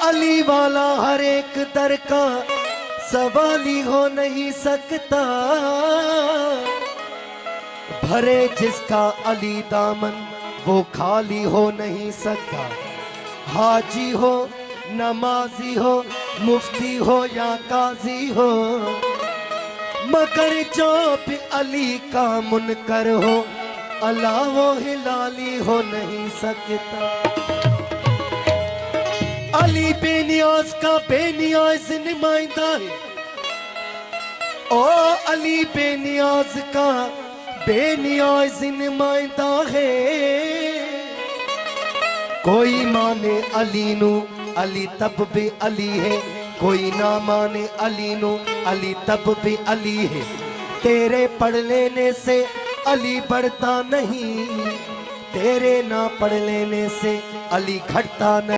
अली वाला हर एक दर का सवाली हो नहीं सकता। भरे जिसका अली दामन वो खाली हो नहीं सकता। हाजी हो, नमाजी हो, मुफ्ती हो या काजी हो, मगर जो भी अली का मुनकर हो अल्लाह वो हिलाली हो नहीं सकता। अली बेनियाज का बेनियाज नुमाइंदा है। ओ अली बेनियाज का बेनियाज नुमाइंदा है। कोई माने अली नू अली तब भी अली है, कोई ना माने अली नू अली तब भी अली है। तेरे पढ़ लेने से अली बढ़ता नहीं, तेरे ना पढ़ लेने से अली घटता नहीं।